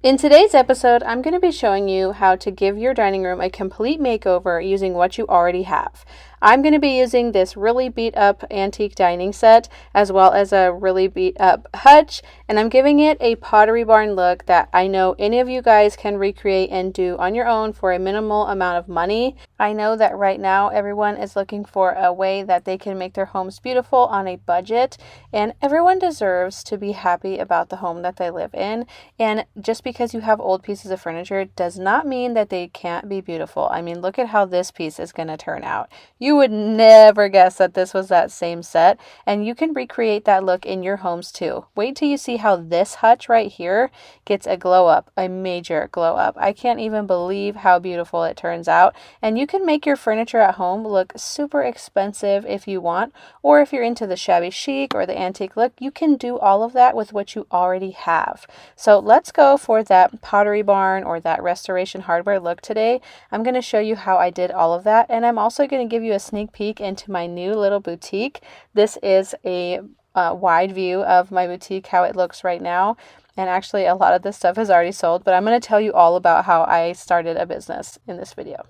In today's episode, I'm going to be showing you how to give your dining room a complete makeover using what you already have. I'm going to be using this really beat up antique dining set as well as a really beat up hutch, and I'm giving it a Pottery Barn look that I know any of you guys can recreate and do on your own for a minimal amount of money. I know that right now everyone is looking for a way that they can make their homes beautiful on a budget, and everyone deserves to be happy about the home that they live in. And just because you have old pieces of furniture does not mean that they can't be beautiful. I mean, look at how this piece is going to turn out. You would never guess that this was that same set, and you can recreate that look in your homes too. Wait till you see how this hutch right here gets a glow up, a major glow up. I can't even believe how beautiful it turns out, and you can make your furniture at home look super expensive if you want, or if you're into the shabby chic or the antique look, you can do all of that with what you already have. So let's go for that Pottery Barn or that restoration hardware look today. I'm going to show you how I did all of that, and I'm also going to give you a sneak peek into my new little boutique. This is a wide view of my boutique, how it looks right now. And actually a lot of this stuff is already sold, but I'm going to tell you all about how I started a business in this video.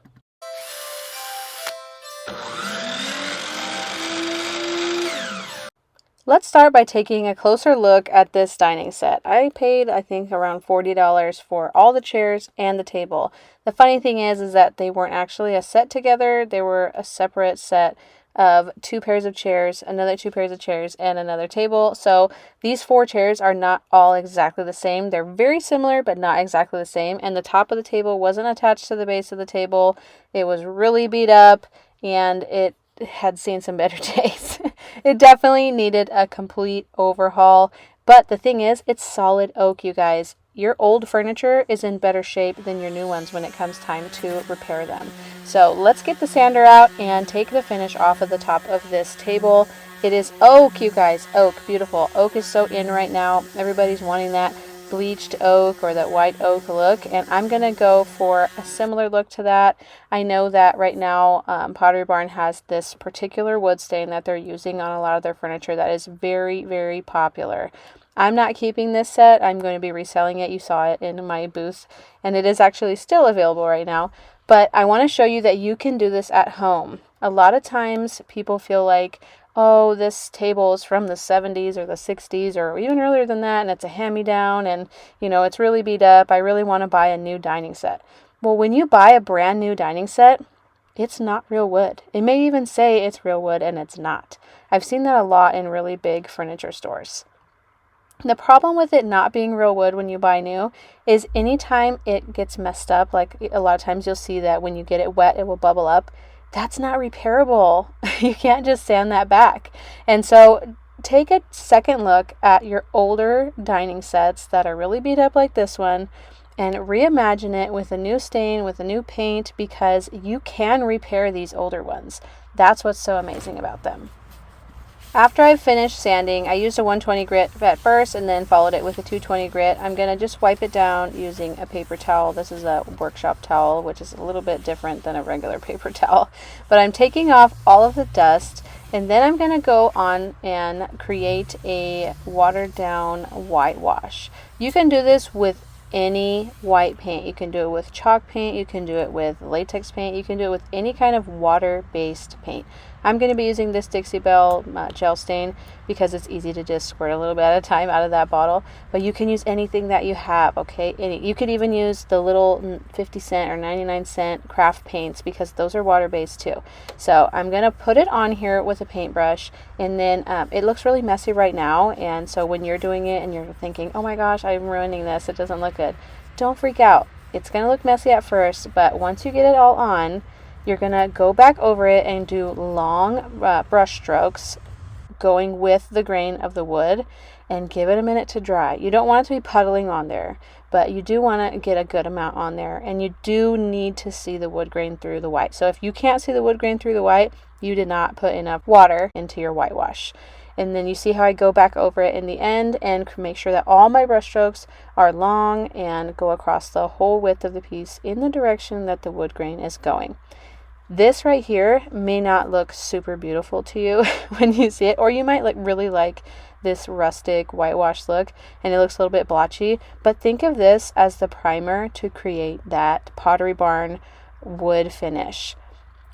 Let's start by taking a closer look at this dining set. I paid, I think, around $40 for all the chairs and the table. The funny thing is that they weren't actually a set together. They were a separate set of 2 pairs of chairs, another 2 pairs of chairs, and another table. So these 4 chairs are not all exactly the same. They're very similar, but not exactly the same. And the top of the table wasn't attached to the base of the table. It was really beat up, and it had seen some better days. It definitely needed a complete overhaul, but the thing is, it's solid oak, you guys. Your old furniture is in better shape than your new ones when it comes time to repair them. So let's get the sander out and take the finish off of the top of this table. It is oak, you guys. Oak, beautiful. Oak is so in right now. Everybody's wanting that bleached oak or that white oak look, and I'm gonna go for a similar look to that. I know that right now Pottery Barn has this particular wood stain that they're using on a lot of their furniture that is very, very popular. I'm not keeping this set. I'm going to be reselling it. You saw it in my booth, and it is actually still available right now, but I want to show you that you can do this at home. A lot of times people feel like, oh, this table is from the 70s or the 60s or even earlier than that, and it's a hand-me-down, and, you know, it's really beat up. I really want to buy a new dining set. Well, when you buy a brand new dining set, it's not real wood. It may even say it's real wood, and it's not. I've seen that a lot in really big furniture stores. The problem with it not being real wood when you buy new is anytime it gets messed up, like a lot of times you'll see that when you get it wet, it will bubble up. That's not repairable. You can't just sand that back. And so take a second look at your older dining sets that are really beat up like this one and reimagine it with a new stain, with a new paint, because you can repair these older ones. That's what's so amazing about them. After I've finished sanding, I used a 120 grit at first and then followed it with a 220 grit. I'm going to just wipe it down using a paper towel. This is a workshop towel, which is a little bit different than a regular paper towel. But I'm taking off all of the dust, and then I'm going to go on and create a watered down whitewash. You can do this with any white paint. You can do it with chalk paint, you can do it with latex paint, you can do it with any kind of water-based paint. I'm going to be using this Dixie Belle gel stain because it's easy to just squirt a little bit at a time out of that bottle, but you can use anything that you have, okay? You could even use the little 50-cent or 99-cent craft paints because those are water-based too. So I'm going to put it on here with a paintbrush, and then it looks really messy right now, and so when you're doing it and you're thinking, oh my gosh, I'm ruining this, it doesn't look good, don't freak out. It's going to look messy at first, but once you get it all on, you're going to go back over it and do long brush strokes going with the grain of the wood and give it a minute to dry. You don't want it to be puddling on there, but you do want to get a good amount on there, and you do need to see the wood grain through the white. So if you can't see the wood grain through the white, you did not put enough water into your whitewash. And then you see how I go back over it in the end and make sure that all my brush strokes are long and go across the whole width of the piece in the direction that the wood grain is going. This right here may not look super beautiful to you when you see it, or you might really like this rustic whitewash look, and it looks a little bit blotchy. But think of this as the primer to create that Pottery Barn wood finish.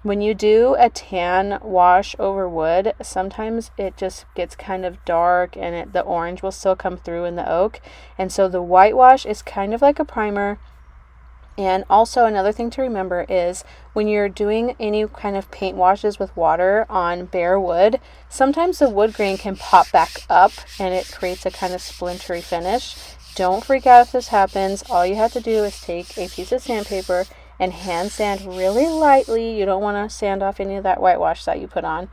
When you do a tan wash over wood, sometimes it just gets kind of dark and the orange will still come through in the oak. And so the whitewash is kind of like a primer. And also another thing to remember is when you're doing any kind of paint washes with water on bare wood, sometimes the wood grain can pop back up and it creates a kind of splintery finish. Don't freak out if this happens. All you have to do is take a piece of sandpaper and hand sand really lightly. You don't want to sand off any of that whitewash that you put on.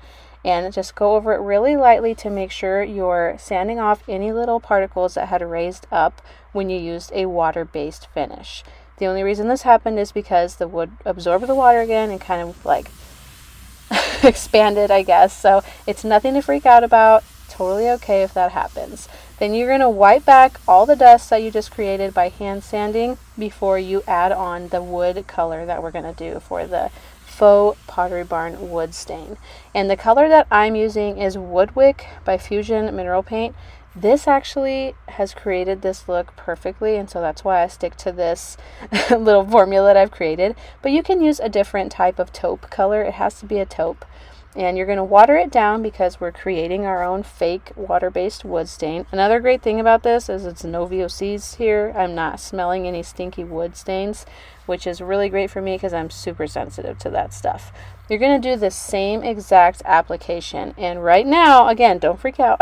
And just go over it really lightly to make sure you're sanding off any little particles that had raised up when you used a water-based finish. The only reason this happened is because the wood absorbed the water again and kind of like expanded, I guess. So it's nothing to freak out about. Totally okay if that happens. Then you're going to wipe back all the dust that you just created by hand sanding before you add on the wood color that we're going to do for the faux Pottery Barn wood stain. And the color that I'm using is Woodwick by Fusion Mineral Paint. This actually has created this look perfectly, and so that's why I stick to this little formula that I've created. But you can use a different type of taupe color. It has to be a taupe. And you're going to water it down because we're creating our own fake water-based wood stain. Another great thing about this is it's no VOCs here. I'm not smelling any stinky wood stains, which is really great for me because I'm super sensitive to that stuff. You're going to do the same exact application. And right now, again, don't freak out.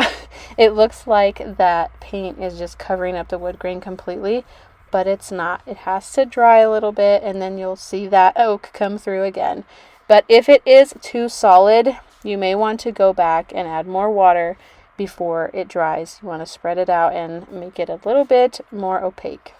It looks like that paint is just covering up the wood grain completely, but it's not. It has to dry a little bit, and then you'll see that oak come through again. But if it is too solid, you may want to go back and add more water before it dries. You want to spread it out and make it a little bit more opaque.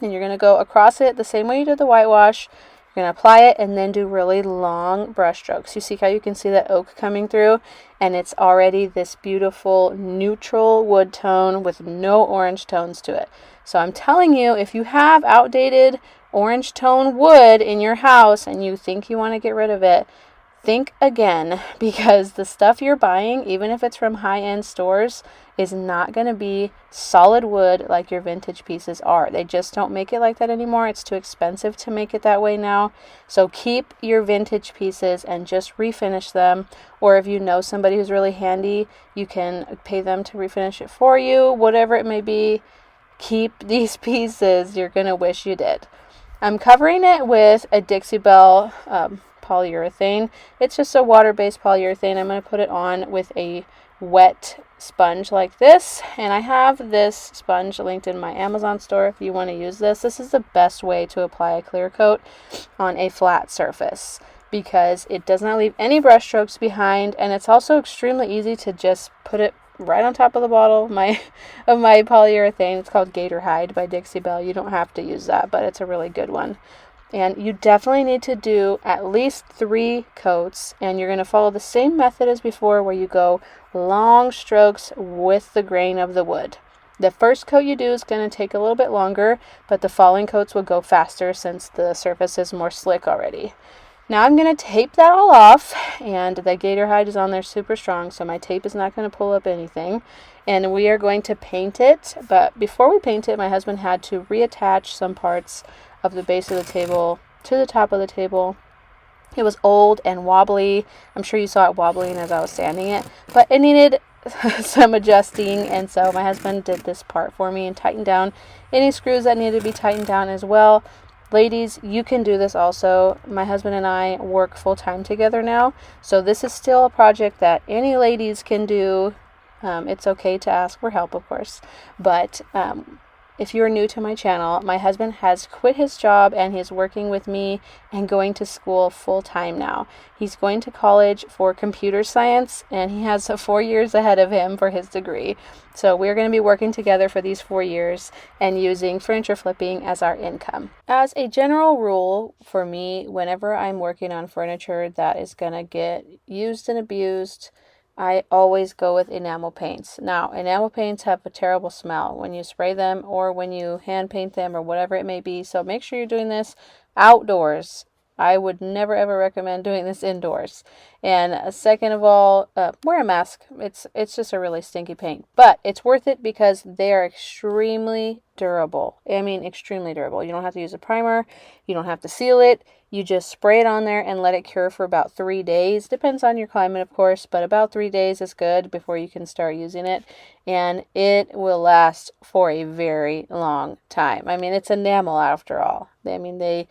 And you're going to go across it the same way you did the whitewash. You're going to apply it and then do really long brush strokes. You see how you can see that oak coming through? And it's already this beautiful neutral wood tone with no orange tones to it. So I'm telling you, if you have outdated orange tone wood in your house and you think you want to get rid of it, think again, because the stuff you're buying, even if it's from high-end stores, is not going to be solid wood like your vintage pieces are. They just don't make it like that anymore. It's too expensive to make it that way now. So keep your vintage pieces and just refinish them. Or if you know somebody who's really handy, you can pay them to refinish it for you. Whatever it may be, keep these pieces. You're going to wish you did. I'm covering it with a Dixie Belle polyurethane. It's just a water-based polyurethane. I'm going to put it on with a wet sponge like this, and I have this sponge linked in my Amazon store if you want to use this. This is the best way to apply a clear coat on a flat surface because it does not leave any brush strokes behind, and it's also extremely easy to just put it right on top of the bottle of my polyurethane. It's called Gator Hide by Dixie Belle. You don't have to use that, but it's a really good one. And you definitely need to do at least 3 coats, and you're going to follow the same method as before where you go long strokes with the grain of the wood. The first coat you do is going to take a little bit longer, but the following coats will go faster since the surface is more slick already. Now I'm going to tape that all off, and the Gator Hide is on there super strong, so my tape is not going to pull up anything. And we are going to paint it, but before we paint it, my husband had to reattach some parts of the base of the table to the top of the table. It was old and wobbly. I'm sure you saw it wobbling as I was sanding it, but it needed some adjusting, and so my husband did this part for me and tightened down any screws that needed to be tightened down as well. Ladies, you can do this also. My husband and I work full-time together now, so this is still a project that any ladies can do. It's okay to ask for help, of course, but if you're new to my channel, my husband has quit his job and he's working with me and going to school full-time now. He's going to college for computer science, and he has 4 years ahead of him for his degree. So we're going to be working together for these 4 years and using furniture flipping as our income. As a general rule for me, whenever I'm working on furniture that is going to get used and abused, I always go with enamel paints. Now, enamel paints have a terrible smell when you spray them or when you hand paint them or whatever it may be. So make sure you're doing this outdoors. I would never ever recommend doing this indoors. And second of all, wear a mask. It's just a really stinky paint, but it's worth it because they are extremely durable. I mean, extremely durable. You don't have to use a primer. You don't have to seal it. You just spray it on there and let it cure for about 3 days. Depends on your climate, of course, but about 3 days is good before you can start using it. And it will last for a very long time. I mean, it's enamel after all. I mean, they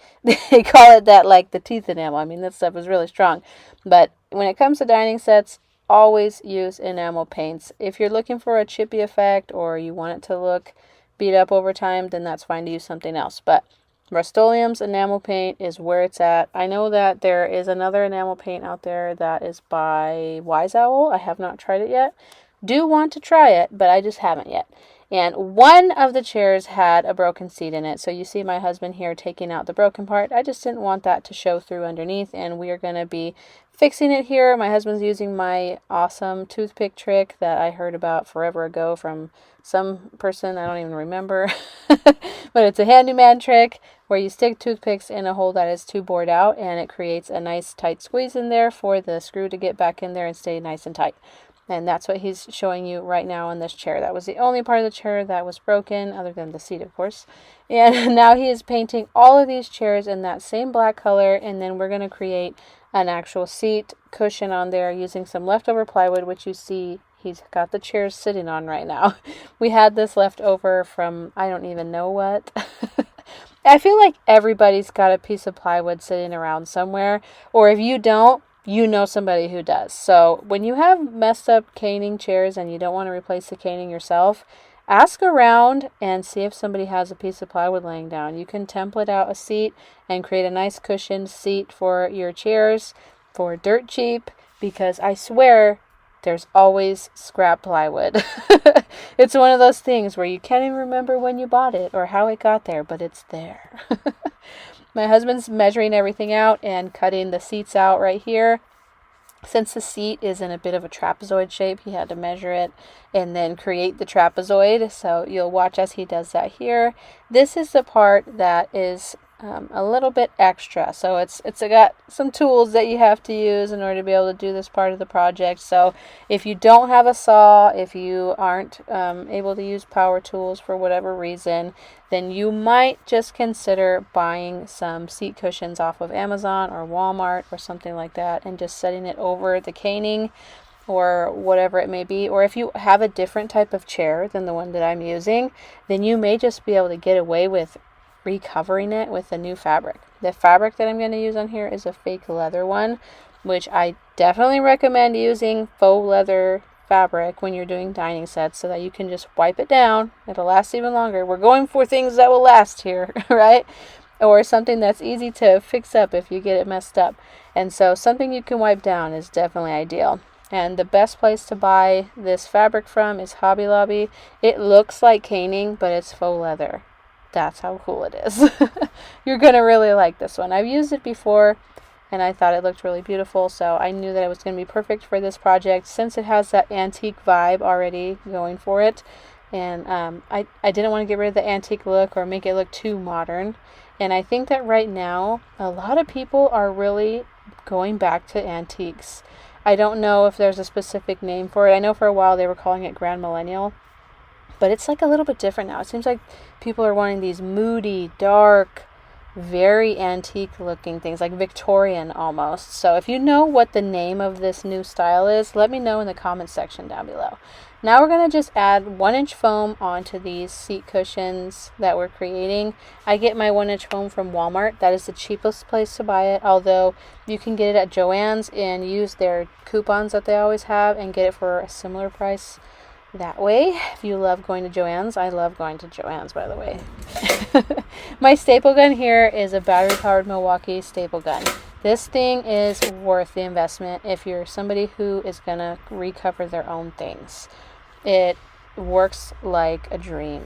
call it that, like the teeth enamel. I mean, that stuff is really strong. But when it comes to dining sets, always use enamel paints. If you're looking for a chippy effect or you want it to look beat up over time, then that's fine to use something else. But Rust-Oleum's enamel paint is where it's at. I know that there is another enamel paint out there that is by Wise Owl. I have not tried it yet. Do want to try it, but I just haven't yet. And one of the chairs had a broken seat in it. So you see my husband here taking out the broken part. I just didn't want that to show through underneath, and we are going to be fixing it here. My husband's using my awesome toothpick trick that I heard about forever ago from some person, I don't even remember. But it's a handyman trick where you stick toothpicks in a hole that is too bored out, and it creates a nice tight squeeze in there for the screw to get back in there and stay nice and tight. And that's what he's showing you right now on this chair. That was the only part of the chair that was broken, other than the seat, of course. And now he is painting all of these chairs in that same black color, and then we're going to create an actual seat cushion on there using some leftover plywood, which you see he's got the chairs sitting on right now. We had this left over from I don't even know what. I feel like everybody's got a piece of plywood sitting around somewhere, or if you don't, you know somebody who does. So when you have messed up caning chairs and you don't want to replace the caning yourself, ask around and see if somebody has a piece of plywood laying down. You can template out a seat and create a nice cushioned seat for your chairs for dirt cheap, because I swear there's always scrap plywood. It's one of those things where you can't even remember when you bought it or how it got there, but it's there. My husband's measuring everything out and cutting the seats out right here. Since the seat is in a bit of a trapezoid shape, he had to measure it and then create the trapezoid. So you'll watch as he does that here. This is the part that is a little bit extra. So it's got some tools that you have to use in order to be able to do this part of the project. So if you don't have a saw, if you aren't able to use power tools for whatever reason, then you might just consider buying some seat cushions off of Amazon or Walmart or something like that and just setting it over the caning or whatever it may be. Or if you have a different type of chair than the one that I'm using, then you may just be able to get away with recovering it with a new fabric. The fabric that I'm going to use on here is a fake leather one, which I definitely recommend using faux leather fabric when you're doing dining sets so that you can just wipe it down. It'll last even longer. We're going for things that will last here, right? Or something that's easy to fix up if you get it messed up. And so something you can wipe down is definitely ideal. And the best place to buy this fabric from is Hobby Lobby. It looks like caning, but it's faux leather. That's how cool it is. You're going to really like this one. I've used it before and I thought it looked really beautiful, so I knew that it was going to be perfect for this project since it has that antique vibe already going for it. And I didn't want to get rid of the antique look or make it look too modern. And I think that right now a lot of people are really going back to antiques. I don't know if there's a specific name for it. I know for a while they were calling it Grand Millennial, but it's like a little bit different now. It seems like people are wanting these moody, dark, very antique looking things, like Victorian almost. So if you know what the name of this new style is, let me know in the comments section down below. Now we're going to just add 1-inch foam onto these seat cushions that we're creating. I get my 1-inch foam from Walmart. That is the cheapest place to buy it, although you can get it at Joann's and use their coupons that they always have and get it for a similar price that way. If you love going to Joann's, I love going to Joann's, by the way. My staple gun here is a battery powered Milwaukee staple gun. This thing is worth the investment if you're somebody who is gonna recover their own things. It works like a dream.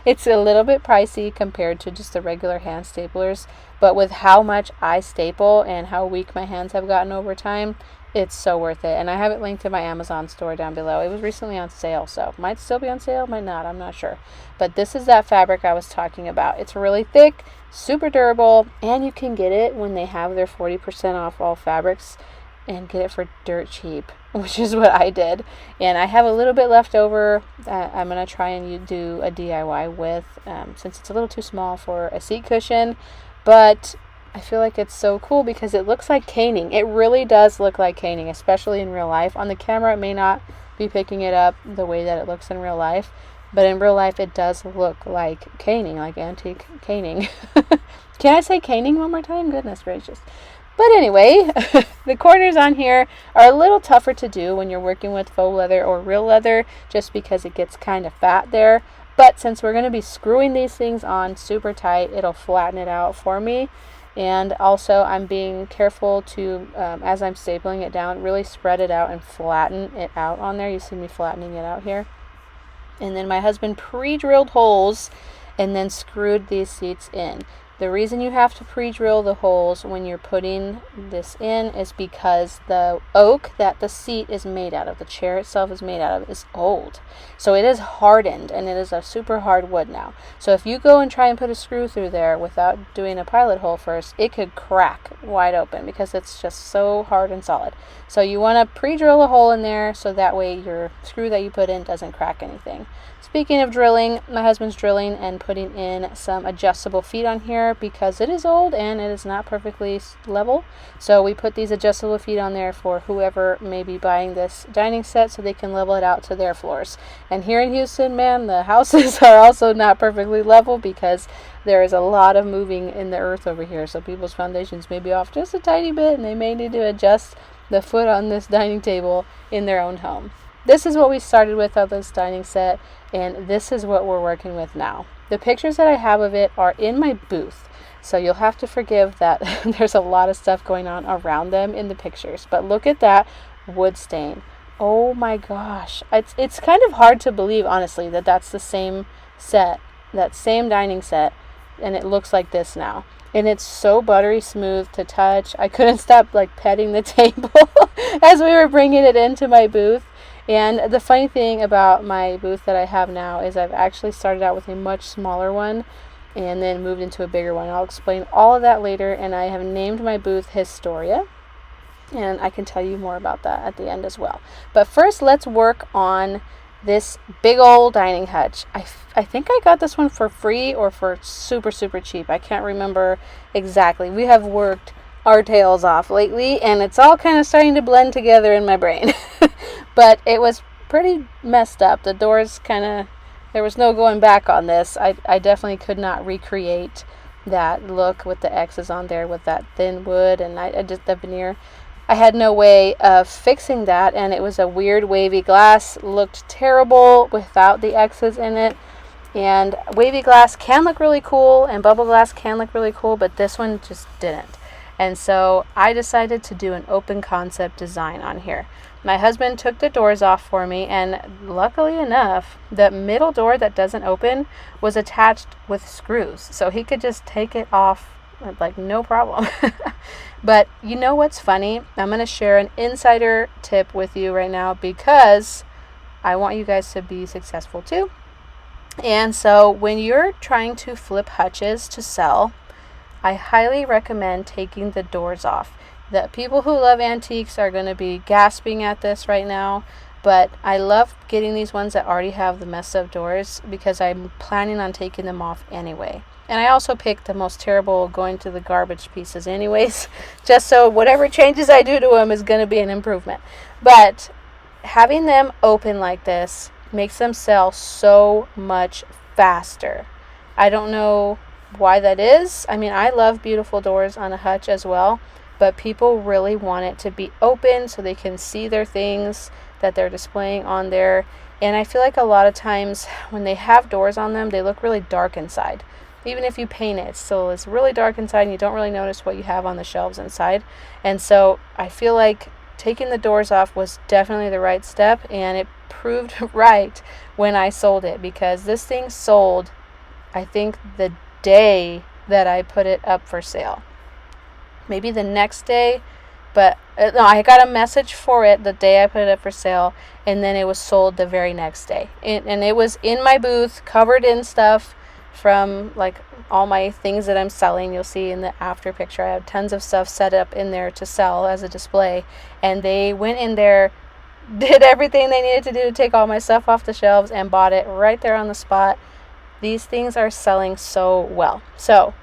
It's a little bit pricey compared to just the regular hand staplers, but with how much I staple and how weak my hands have gotten over time, it's so worth it. And I have it linked to my Amazon store down below. It was recently on sale, so might still be on sale, might not, I'm not sure. But this is that fabric I was talking about. It's really thick, super durable, and you can get it when they have their 40% off all fabrics and get it for dirt cheap, which is what I did. And I have a little bit left over that I'm going to try and do a DIY with, since it's a little too small for a seat cushion. But I feel like it's so cool because it looks like caning. It really does look like caning, especially in real life. On the camera, it may not be picking it up the way that it looks in real life, but in real life, it does look like caning, like antique caning. Can I say caning one more time? Goodness gracious. But anyway, the corners on here are a little tougher to do when you're working with faux leather or real leather, just because it gets kind of fat there. But since we're going to be screwing these things on super tight, it'll flatten it out for me. And also, I'm being careful to, as I'm stapling it down, really spread it out and flatten it out on there. You see me flattening it out here. And then my husband pre-drilled holes and then screwed these seats in. The reason you have to pre-drill the holes when you're putting this in is because the oak that the seat is made out of, the chair itself is made out of, is old. So it is hardened, and it is a super hard wood now. So if you go and try and put a screw through there without doing a pilot hole first, it could crack wide open because it's just so hard and solid. So you want to pre-drill a hole in there so that way your screw that you put in doesn't crack anything. Speaking of drilling, my husband's drilling and putting in some adjustable feet on here because it is old and it is not perfectly level. So we put these adjustable feet on there for whoever may be buying this dining set so they can level it out to their floors. And here in Houston, man, the houses are also not perfectly level because there is a lot of moving in the earth over here. So people's foundations may be off just a tiny bit and they may need to adjust the foot on this dining table in their own home. This is what we started with on this dining set, and this is what we're working with now. The pictures that I have of it are in my booth, so you'll have to forgive that there's a lot of stuff going on around them in the pictures. But look at that wood stain. Oh my gosh. It's kind of hard to believe, honestly, that that's the same set, that same dining set, and it looks like this now. And it's so buttery smooth to touch. I couldn't stop petting the table as we were bringing it into my booth. And the funny thing about my booth that I have now is I've actually started out with a much smaller one and then moved into a bigger one. I'll explain all of that later, and I have named my booth Historia, and I can tell you more about that at the end as well. But first, let's work on this big old dining hutch. I think I got this one for free or for super, super cheap. I can't remember exactly. We have worked our tails off lately, and it's all kind of starting to blend together in my brain. But it was pretty messed up. The doors there was no going back on this. I definitely could not recreate that look with the X's on there with that thin wood and I just the veneer. I had no way of fixing that, and it was a weird wavy glass. Looked terrible without the X's in it. And wavy glass can look really cool, and bubble glass can look really cool, but this one just didn't. And so I decided to do an open concept design on here. My husband took the doors off for me, and luckily enough, the middle door that doesn't open was attached with screws. So he could just take it off like no problem. But you know what's funny? I'm going to share an insider tip with you right now because I want you guys to be successful too. And so when you're trying to flip hutches to sell, I highly recommend taking the doors off. The people who love antiques are going to be gasping at this right now, but I love getting these ones that already have the messed up doors because I'm planning on taking them off anyway. And I also picked the most terrible going to the garbage pieces anyways, just so whatever changes I do to them is going to be an improvement. But having them open like this makes them sell so much faster. I don't know why that is. I mean, I love beautiful doors on a hutch as well, but people really want it to be open so they can see their things that they're displaying on there. And I feel like a lot of times when they have doors on them, they look really dark inside. Even if you paint it, still is really dark inside and you don't really notice what you have on the shelves inside. And so I feel like taking the doors off was definitely the right step, and it proved right when I sold it, because this thing sold, I think, the day that I put it up for sale. Maybe the next day, but no, I got a message for it the day I put it up for sale, and then it was sold the very next day. And it was in my booth, covered in stuff from like all my things that I'm selling. You'll see in the after picture I have tons of stuff set up in there to sell as a display, and they went in there, did everything they needed to do to take all my stuff off the shelves and bought it right there on the spot. These things are selling so well. So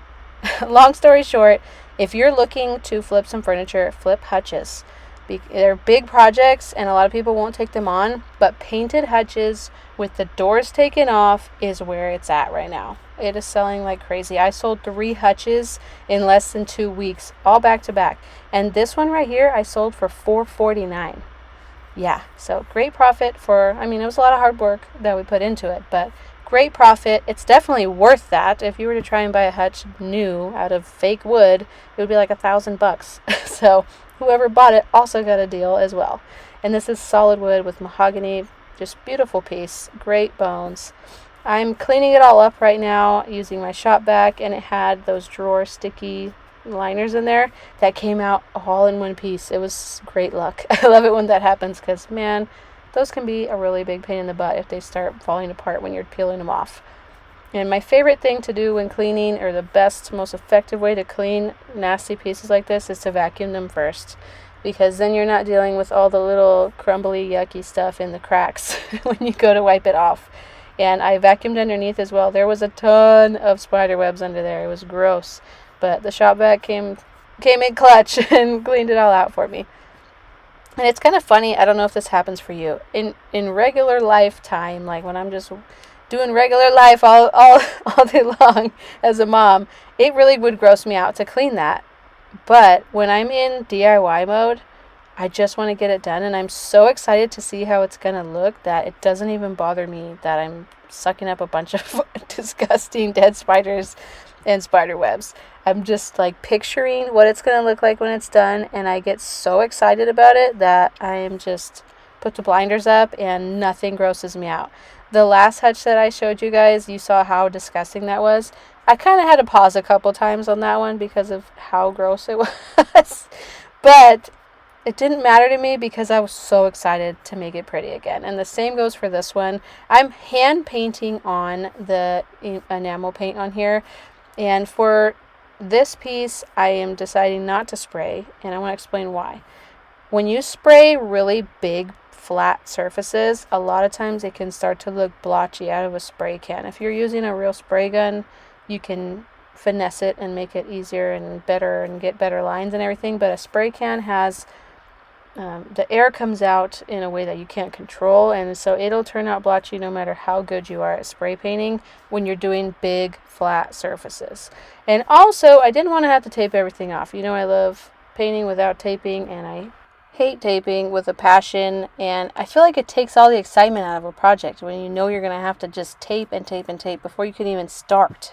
long story short, if you're looking to flip some furniture, flip hutches. They're big projects and a lot of people won't take them on, but painted hutches with the doors taken off is where it's at right now. It is selling like crazy. I sold 3 hutches in less than 2 weeks, all back to back. And this one right here, I sold for $449. Yeah, so great profit for, I mean, it was a lot of hard work that we put into it, but great profit. It's definitely worth that. If you were to try and buy a hutch new out of fake wood, it would be like $1,000. So whoever bought it also got a deal as well. And this is solid wood with mahogany, just beautiful piece, great bones. I'm cleaning it all up right now using my shop vac, and it had those drawer sticky liners in there that came out all in one piece. It was great luck. I love it when that happens because, man, those can be a really big pain in the butt if they start falling apart when you're peeling them off. And my favorite thing to do when cleaning, or the best, most effective way to clean nasty pieces like this, is to vacuum them first. Because then you're not dealing with all the little crumbly, yucky stuff in the cracks when you go to wipe it off. And I vacuumed underneath as well. There was a ton of spider webs under there. It was gross. But the shop vac came in clutch and cleaned it all out for me. And it's kind of funny, I don't know if this happens for you. In regular lifetime, like when I'm just doing regular life all day long as a mom, it really would gross me out to clean that. But when I'm in DIY mode, I just want to get it done, and I'm so excited to see how it's going to look that it doesn't even bother me that I'm sucking up a bunch of disgusting dead spiders and spider webs. I'm just like picturing what it's going to look like when it's done, and I get so excited about it that I am just put the blinders up and nothing grosses me out. The last hutch that I showed you guys, you saw how disgusting that was. I kind of had to pause a couple times on that one because of how gross it was. But it didn't matter to me because I was so excited to make it pretty again. And the same goes for this one. I'm hand painting on the enamel paint on here. And for this piece, I am deciding not to spray. And I want to explain why. When you spray really big, flat surfaces, a lot of times it can start to look blotchy out of a spray can. If you're using a real spray gun, you can finesse it and make it easier and better and get better lines and everything. But a spray can has the air comes out in a way that you can't control, and so it'll turn out blotchy no matter how good you are at spray painting when you're doing big flat surfaces. And also, I didn't want to have to tape everything off. You know, I love painting without taping, and I hate taping with a passion, and I feel like it takes all the excitement out of a project when you know you're going to have to just tape and tape and tape before you can even start.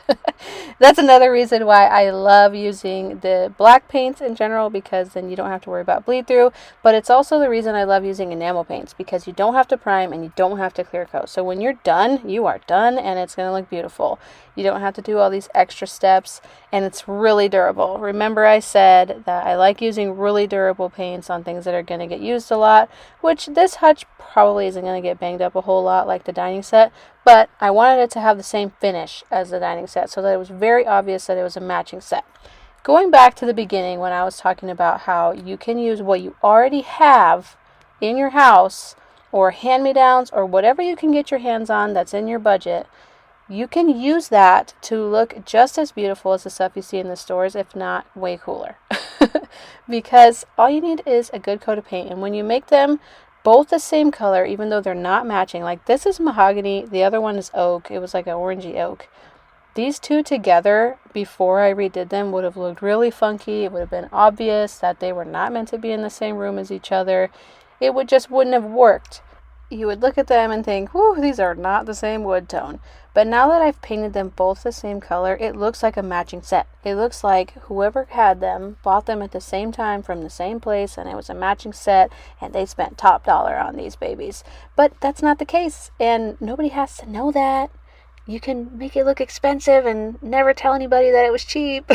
That's another reason why I love using the black paints in general, because then you don't have to worry about bleed through, but it's also the reason I love using enamel paints, because you don't have to prime and you don't have to clear coat. So when you're done, you are done, and it's going to look beautiful. You don't have to do all these extra steps, and it's really durable. Remember, I said that I like using really durable paints on things that are going to get used a lot, which this hutch probably isn't going to get banged up a whole lot like the dining set, but I wanted it to have the same finish as the dining set so that it was very obvious that it was a matching set. Going back to the beginning when I was talking about how you can use what you already have in your house, or hand-me-downs, or whatever you can get your hands on that's in your budget, you can use that to look just as beautiful as the stuff you see in the stores, if not way cooler. Because all you need is a good coat of paint. And when you make them both the same color, even though they're not matching, like this is mahogany, the other one is oak. It was like an orangey oak. These two together, before I redid them, would have looked really funky. It would have been obvious that they were not meant to be in the same room as each other. It wouldn't have worked. You would look at them and think, whew, these are not the same wood tone. But now that I've painted them both the same color, it looks like a matching set. It looks like whoever had them bought them at the same time from the same place, and it was a matching set, and they spent top dollar on these babies. But that's not the case, and nobody has to know that. You can make it look expensive and never tell anybody that it was cheap.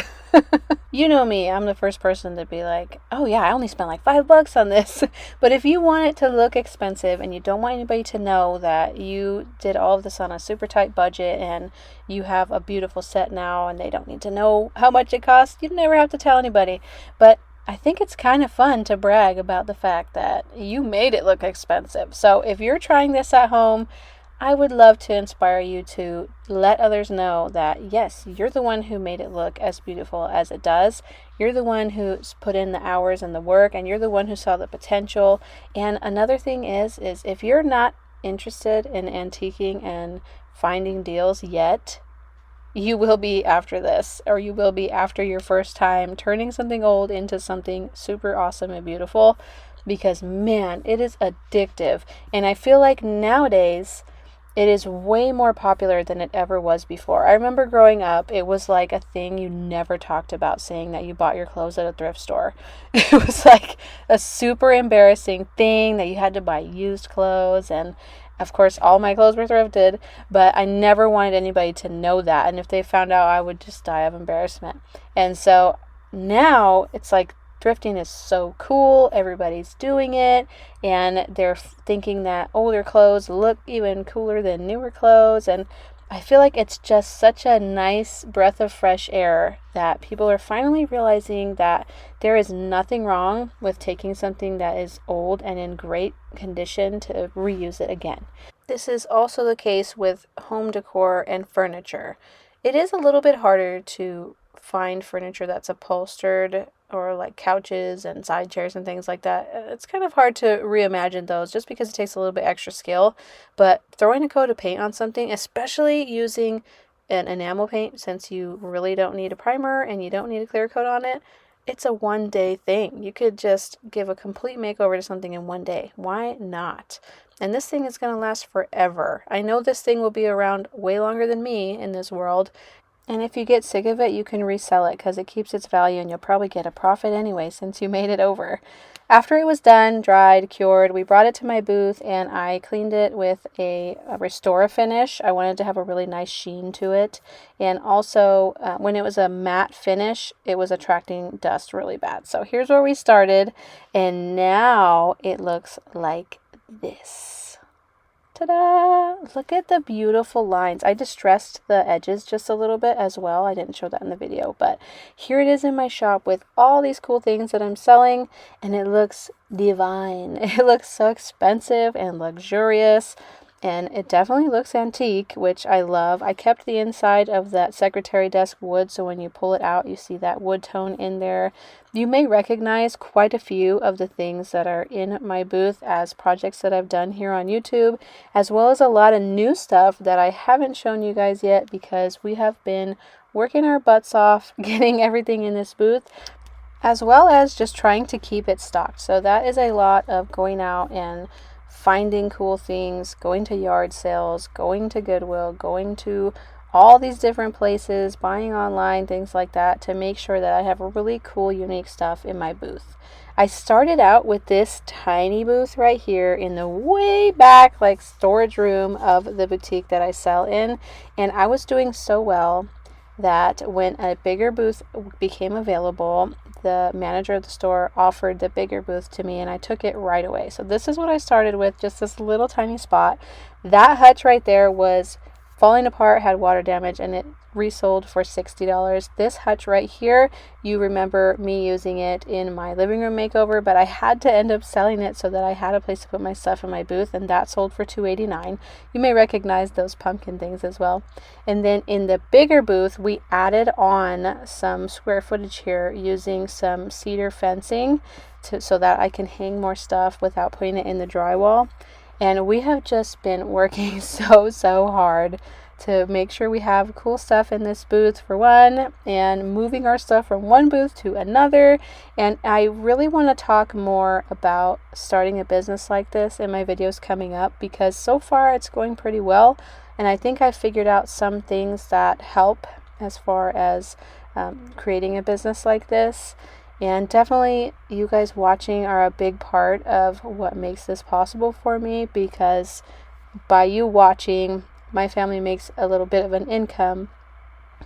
You know me, I'm the first person to be like, oh yeah, I only spent like $5 on this. But if you want it to look expensive and you don't want anybody to know that you did all of this on a super tight budget and you have a beautiful set now and they don't need to know how much it costs, you never have to tell anybody. But I think it's kind of fun to brag about the fact that you made it look expensive. So if you're trying this at home, I would love to inspire you to let others know that, yes, you're the one who made it look as beautiful as it does. You're the one who's put in the hours and the work, and you're the one who saw the potential. And another thing is if you're not interested in antiquing and finding deals yet, you will be after this, or you will be after your first time turning something old into something super awesome and beautiful, because man, it is addictive. And I feel like nowadays it is way more popular than it ever was before. I remember growing up, it was like a thing you never talked about, saying that you bought your clothes at a thrift store. It was like a super embarrassing thing that you had to buy used clothes. And of course, all my clothes were thrifted, but I never wanted anybody to know that. And if they found out, I would just die of embarrassment. And so now it's like, thrifting is so cool, everybody's doing it, and they're thinking that older clothes look even cooler than newer clothes, and I feel like it's just such a nice breath of fresh air that people are finally realizing that there is nothing wrong with taking something that is old and in great condition to reuse it again. This is also the case with home decor and furniture. It is a little bit harder to find furniture that's upholstered, or like couches and side chairs and things like that. It's kind of hard to reimagine those just because it takes a little bit extra skill. But throwing a coat of paint on something, especially using an enamel paint, since you really don't need a primer and you don't need a clear coat on it, it's a one-day thing. You could just give a complete makeover to something in one day. Why not? And this thing is going to last forever. I know this thing will be around way longer than me in this world. And if you get sick of it, you can resell it because it keeps its value and you'll probably get a profit anyway since you made it over. After it was done, dried, cured, we brought it to my booth and I cleaned it with a Restore finish. I wanted to have a really nice sheen to it. And also, when it was a matte finish, it was attracting dust really bad. So here's where we started. And now it looks like this. Ta-da! Look at the beautiful lines. I distressed the edges just a little bit as well. I didn't show that in the video, but here it is in my shop with all these cool things that I'm selling, and it looks divine. It looks so expensive and luxurious, and it definitely looks antique, which I love. I kept the inside of that secretary desk wood, so when you pull it out, you see that wood tone in there. You may recognize quite a few of the things that are in my booth as projects that I've done here on YouTube, as well as a lot of new stuff that I haven't shown you guys yet because we have been working our butts off getting everything in this booth, as well as just trying to keep it stocked. So that is a lot of going out and finding cool things, going to yard sales, going to Goodwill, going to all these different places, buying online, things like that, to make sure that I have really cool, unique stuff in my booth. I started out with this tiny booth right here in the way back, like storage room of the boutique that I sell in, and I was doing so well that when a bigger booth became available, the manager of the store offered the bigger booth to me and I took it right away. So this is what I started with, just this little tiny spot. That hutch right there was falling apart, had water damage, and it resold for $60. This hutch right here, you remember me using it in my living room makeover, but I had to end up selling it so that I had a place to put my stuff in my booth, and that sold for $289. You may recognize those pumpkin things as well. And then in the bigger booth, we added on some square footage here using some cedar fencing so that I can hang more stuff without putting it in the drywall. And we have just been working so hard to make sure we have cool stuff in this booth for one, and moving our stuff from one booth to another. And I really want to talk more about starting a business like this in my videos coming up, because so far it's going pretty well. And I think I figured out some things that help as far as creating a business like this. And definitely you guys watching are a big part of what makes this possible for me, because by you watching, my family makes a little bit of an income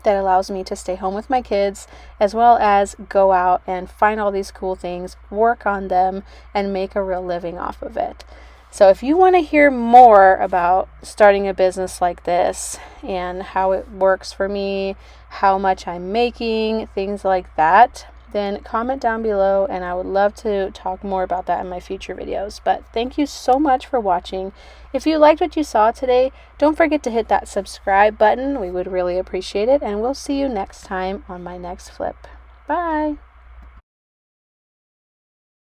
that allows me to stay home with my kids, as well as go out and find all these cool things, work on them, and make a real living off of it. So if you want to hear more about starting a business like this and how it works for me, how much I'm making, things like that, then comment down below, and I would love to talk more about that in my future videos. But thank you so much for watching. If you liked what you saw today, don't forget to hit that subscribe button. We would really appreciate it, and we'll see you next time on my next flip. Bye!